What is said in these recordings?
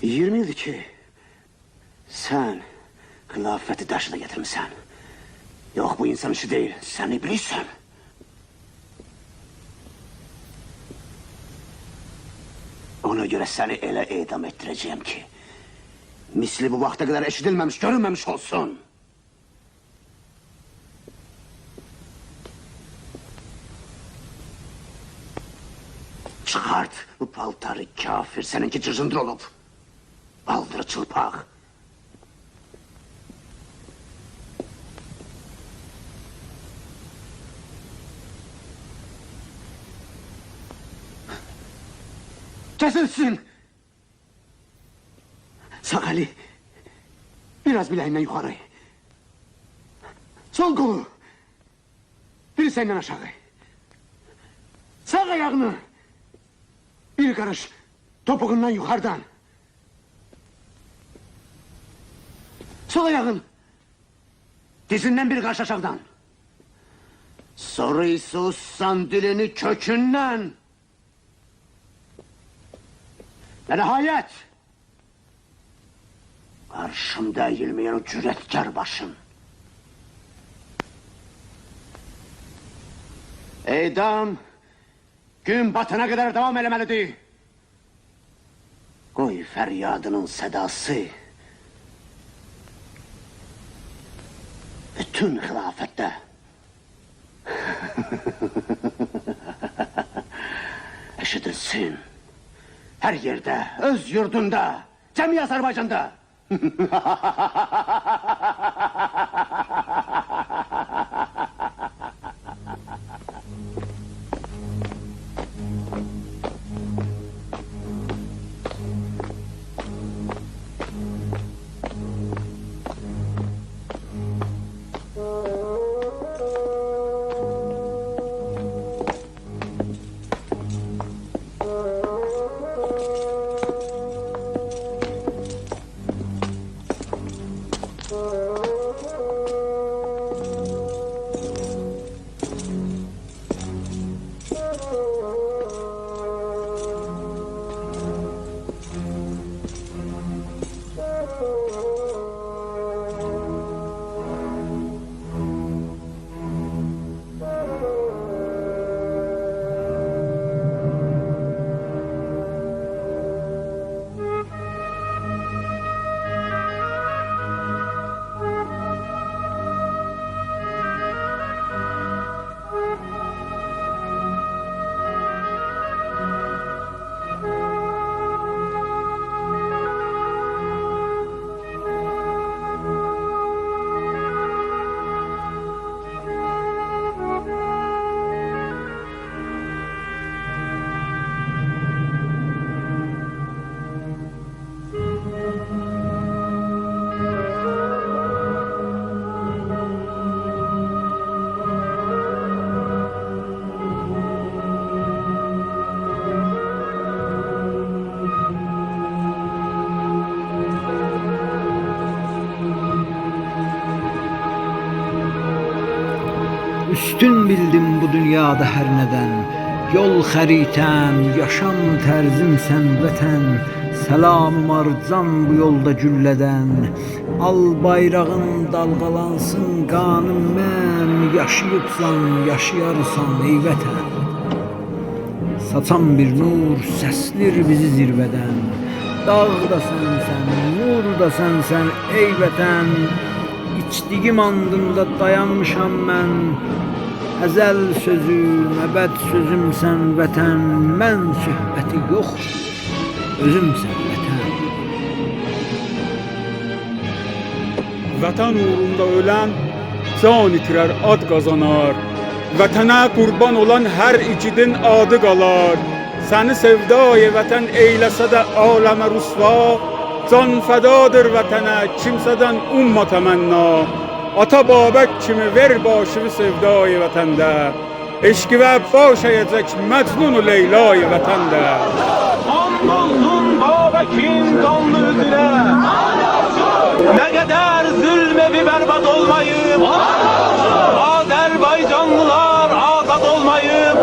20 ildir ki sen xilafəti daşına getirmişsən. Yok, bu insan işi değil, sen iblissin. Ona göre seni elə edam ettireceğim ki misli bu vakte kadar eşidilmemiş, görünmemiş olsun. Çıkart bu paltarı kafir, seninki cırcındır olup. Baldırı çılpak. Kesilsin! Sağ eli biraz bileğinden yukarı. Sol kolu bir senden aşağı. Sağ ayağını bir karış topuğundan yukarıdan. Sol ayağın dizinden bir karış aşağıdan. Sonra ise ussan dilini kökünden. Ve nihayet karşımda eğilmeyen o cüretkar başın. Edam gün batana kadar devam eləməlidir. Qoy feryadının sedası bütün xilafette eşidilsin. Her yerde, öz yurdunda, cemi Azerbaycan'da. Üstün bildim bu dünyada her neden. Yol xəritəm, yaşam tərzim sən vətən. Selamım arcan bu yolda güllədən. Al bayrağın dalgalansın qanım mən. Yaşayıbsan, yaşayarsan ey vətən. Saçan bir nur səslir bizi zirvədən. Dağ da sənsən, nur da sənsən ey vətən. İçdiğim andında dayanmışam mən. Əzəl sözüm, əbəd sözümsən vətən. Mən söhbəti yox, özümsən vətən. Vətən uğrunda ölən can itirer, ad qazanar. Vətənə qurban olan hər igidin adı qalar. Səni sevdayı vətən eyləsə də aləmə rüsva. Can fədadır vətənə, kimsədən umma təmənna. Ata Babək kimi ver başını sevdayı vətəndə. Eşqi və baş əyəcək Məcnun-u Leyla'yı vətəndə. And olsun Babək'in qanlı üzünə. Ne kadar zulmevi berbat olmayıp Azerbaycanlılar azad olmayıp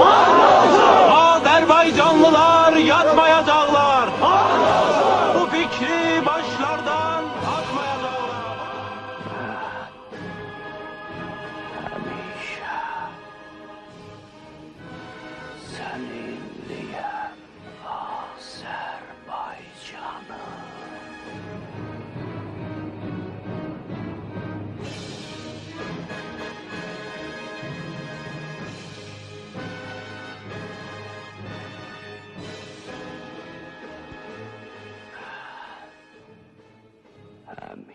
Azerbaycanlılar yatmayacaklar. Bu fikri Səninliyəm Azərbaycanım. Həmin